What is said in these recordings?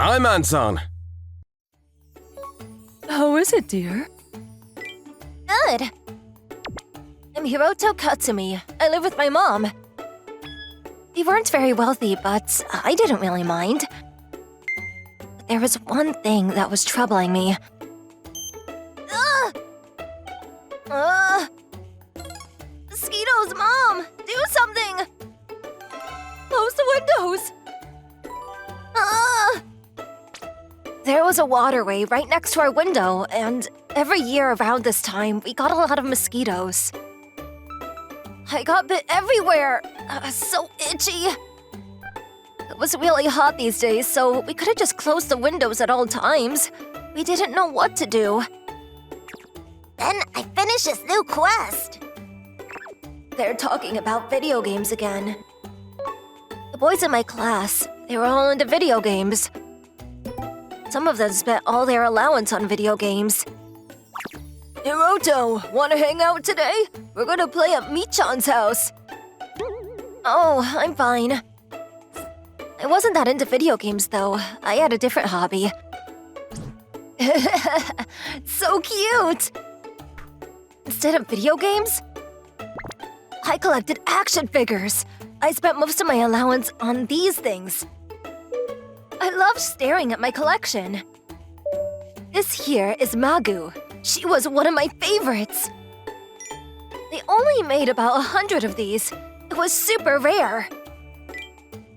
I'm Anton. How is it, dear? Good. I'm Hiroto Katsumi. I live with my mom. We weren't very wealthy, but I didn't really mind. But there was one thing that was troubling me. Mosquitoes, Mom! Do something! Close the windows! There was a waterway right next to our window, and every year around this time, we got a lot of mosquitoes. I got bit everywhere. I was so itchy. It was really hot these days, so we could have just closed the windows at all times. We didn't know what to do. Then I finished this new quest. They're talking about video games again. The boys in my class, they were all into video games. Some of them spent all their allowance on video games. Hiroto, wanna hang out today? We're gonna play at Michan's house. Oh, I'm fine. I wasn't that into video games, though. I had a different hobby. So cute! Instead of video games, I collected action figures. I spent most of my allowance on these things. I love staring at my collection. This here is Magu. She was one of my favorites. They only made about 100 of these. It was super rare.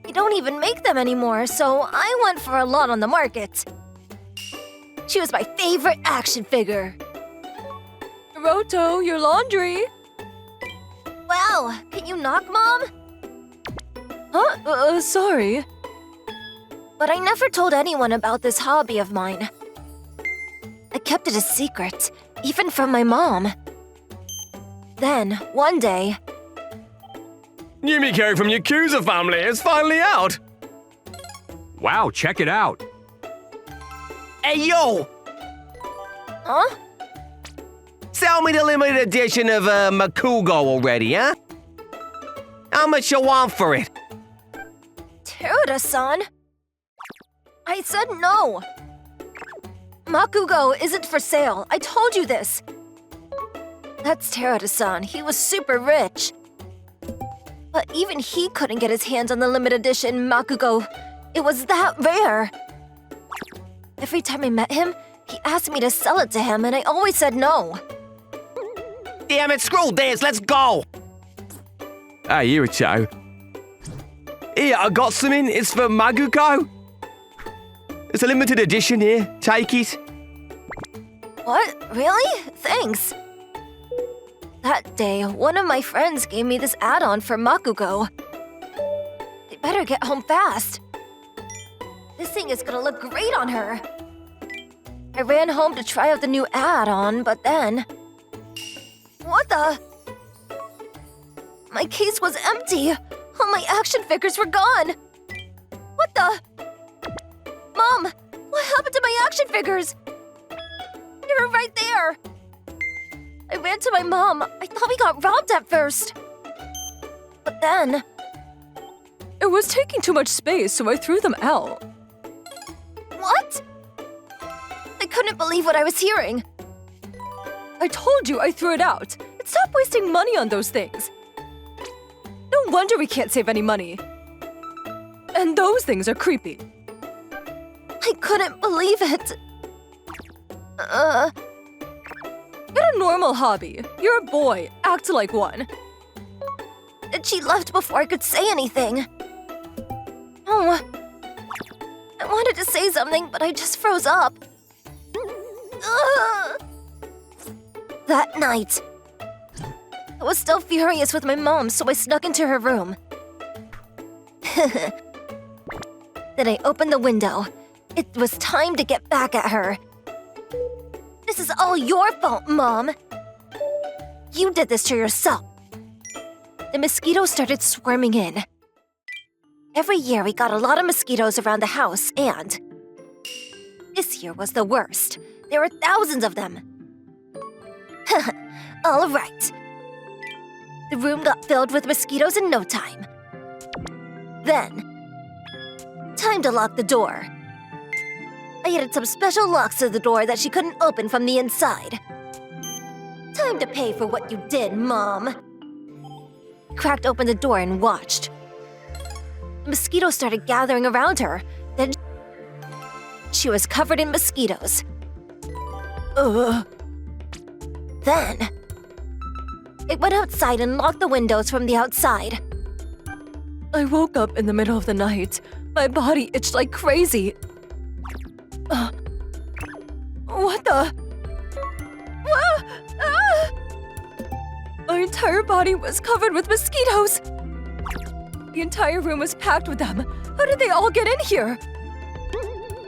They don't even make them anymore, so I went for a lot on the market. She was my favorite action figure. Hiroto, your laundry! Wow, can you knock, Mom? Huh? Sorry. But I never told anyone about this hobby of mine. I kept it a secret, even from my mom. Then, one day... Yumiko from Yakuza family is finally out! Wow, check it out. Hey, yo! Huh? Sell me the limited edition of Makugo already, huh? How much you want for it? Teruta-san? I said no! Makugo isn't for sale. I told you this. That's Teruta-san. He was super rich. But even he couldn't get his hands on the limited edition Makugo. It was that rare. Every time I met him, he asked me to sell it to him, and I always said no. Damn it, scroll dance, let's go! Hey, Hiroto. Here, I got something. It's for Maguko. It's a limited edition here. Take it. What? Really? Thanks. That day, one of my friends gave me this add-on for Makugo. I better get home fast. This thing is gonna look great on her. I ran home to try out the new add-on, but then... What the? My case was empty. All my action figures were gone. What the? Mom, what happened to my action figures? They were right there. I ran to my mom. I thought we got robbed at first. But then... It was taking too much space, so I threw them out. What? I couldn't believe what I was hearing. I told you I threw it out. Stop wasting money on those things. No wonder we can't save any money. And those things are creepy. I couldn't believe it. Get a normal hobby. You're a boy. Act like one. And she left before I could say anything. Oh. I wanted to say something, but I just froze up. That night, I was still furious with my mom, so I snuck into her room. Then I opened the window. It was time to get back at her. This is all your fault, Mom. You did this to yourself. The mosquitoes started swarming in. Every year we got a lot of mosquitoes around the house, and this year was the worst. There were thousands of them. All right. The room got filled with mosquitoes in no time. Then, time to lock the door. I added some special locks to the door that she couldn't open from the inside. Time to pay for what you did, Mom. I cracked open the door and watched. Mosquitoes started gathering around her. Then she was covered in mosquitoes. Then I went outside and locked the windows from the outside. I woke up in the middle of the night. My body itched like crazy. What the? My entire body was covered with mosquitoes. The entire room was packed with them. How did they all get in here?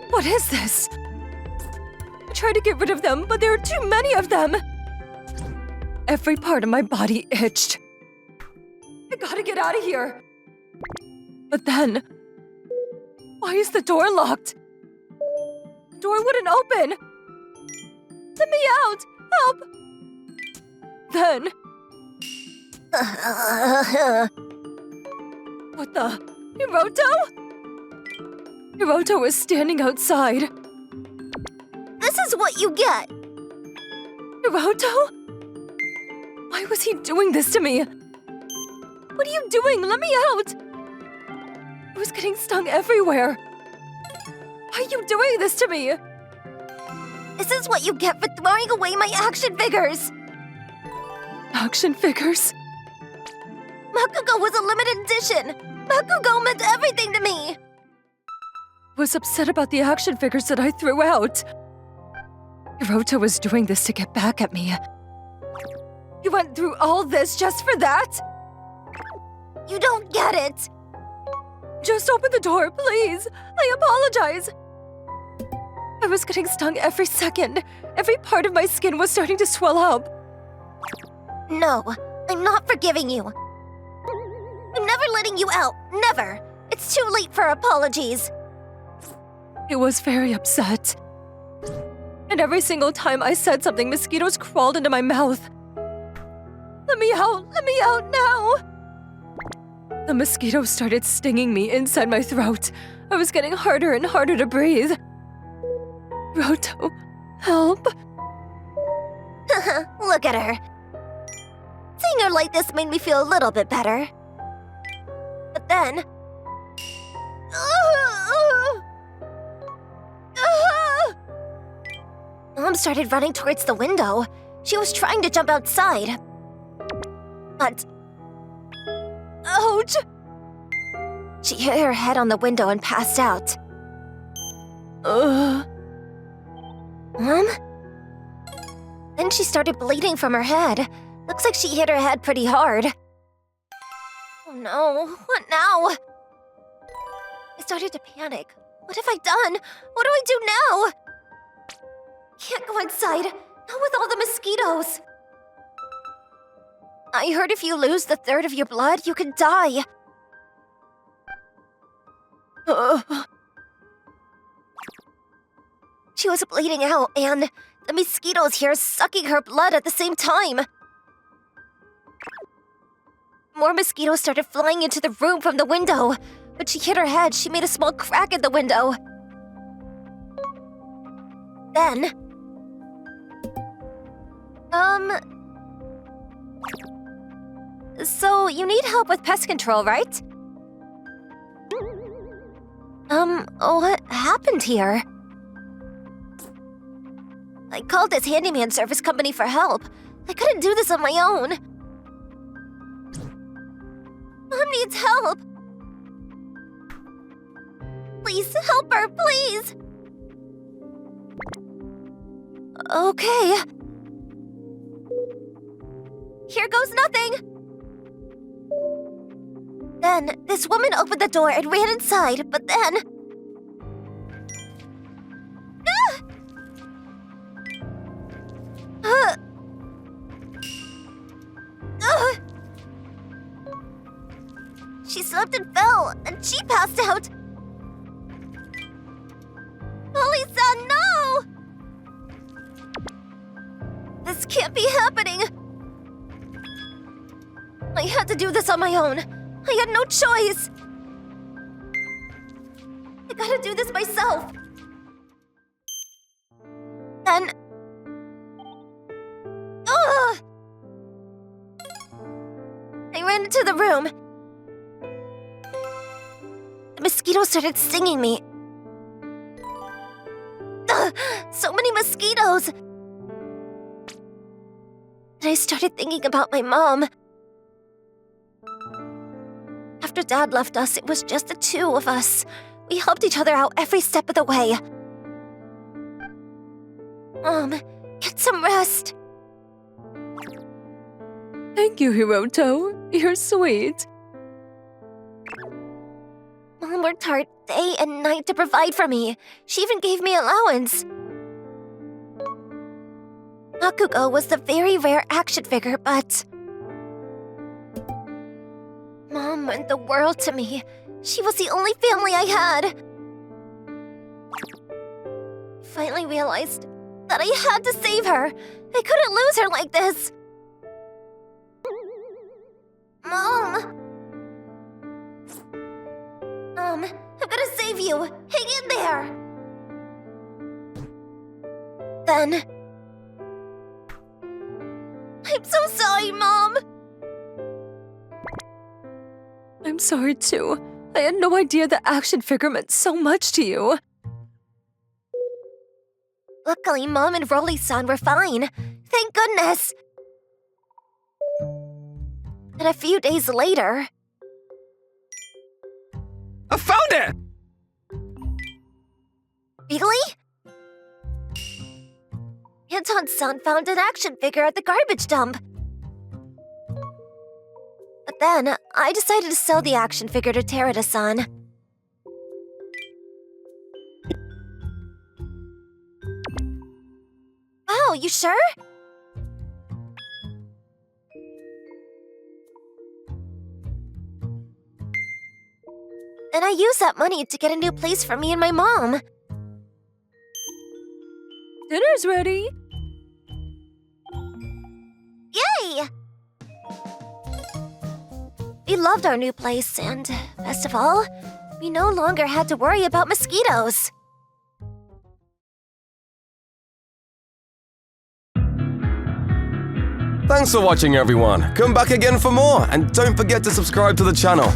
What is this? I tried to get rid of them, but there are too many of them. Every part of my body itched. I gotta get out of here. But then, why is the door locked? The door wouldn't open. Let me out! Help! Then, what the? Hiroto? Hiroto was standing outside. This is what you get. Hiroto? Why was he doing this to me? What are you doing? Let me out! I was getting stung everywhere. Why are you doing this to me? This is what you get for throwing away my action figures. Action figures? Bakugo was a limited edition. Bakugo meant everything to me. I was upset about the action figures that I threw out. Hiroto was doing this to get back at me. You went through all this just for that? You don't get it. Just open the door, please. I apologize. I was getting stung every second. Every part of my skin was starting to swell up. No, I'm not forgiving you. I'm never letting you out. Never. It's too late for apologies. I was very upset. And every single time I said something, mosquitoes crawled into my mouth. Let me out! Let me out now! The mosquitoes started stinging me inside my throat. I was getting harder and harder to breathe. Hiroto, help! Look at her. Seeing her like this made me feel a little bit better. But then... Mom started running towards the window. She was trying to jump outside. But... Ouch! She hit her head on the window and passed out. Mom? Then she started bleeding from her head. Looks like she hit her head pretty hard. Oh no, what now? I started to panic. What have I done? What do I do now? Can't go inside, not with all the mosquitoes. I heard if you lose the third of your blood, you could die. She was bleeding out, and the mosquitoes here sucking her blood at the same time. More mosquitoes started flying into the room from the window. When she hit her head, she made a small crack in the window. Then... So you need help with pest control, right? What happened here? I called this handyman service company for help. I couldn't do this on my own. Mom needs help. Please help her, please. Okay. Here goes nothing. Then, this woman opened the door and ran inside, but then... She slipped and fell, and she passed out. Lisa, no! This can't be happening. I had to do this on my own. I had no choice. I gotta do this myself. ran into the room. The mosquito started stinging me. Ugh, so many mosquitoes! And I started thinking about my mom. After Dad left us, it was just the two of us. We helped each other out every step of the way. Mom, get some rest. Thank you, Hiroto. You're sweet. Mom worked hard day and night to provide for me. She even gave me allowance. Bakugo was the very rare action figure, but Mom meant the world to me. She was the only family I had. Finally realized that I had to save her. I couldn't lose her like this. Mom! Mom, I'm gonna save you. Hang in there. Then I'm so sorry, Mom. I'm sorry too. I had no idea the action figure meant so much to you. Luckily, Mom and Rolly-san were fine. Thank goodness. And a few days later, I found it! really? Anton-san found an action figure at the garbage dump. But then, I decided to sell the action figure to Terada-san. Wow, you sure? And I used that money to get a new place for me and my mom. Dinner's ready. Yay! We loved our new place, and best of all, we no longer had to worry about mosquitoes. Thanks for watching, everyone. Come back again for more, and don't forget to subscribe to the channel.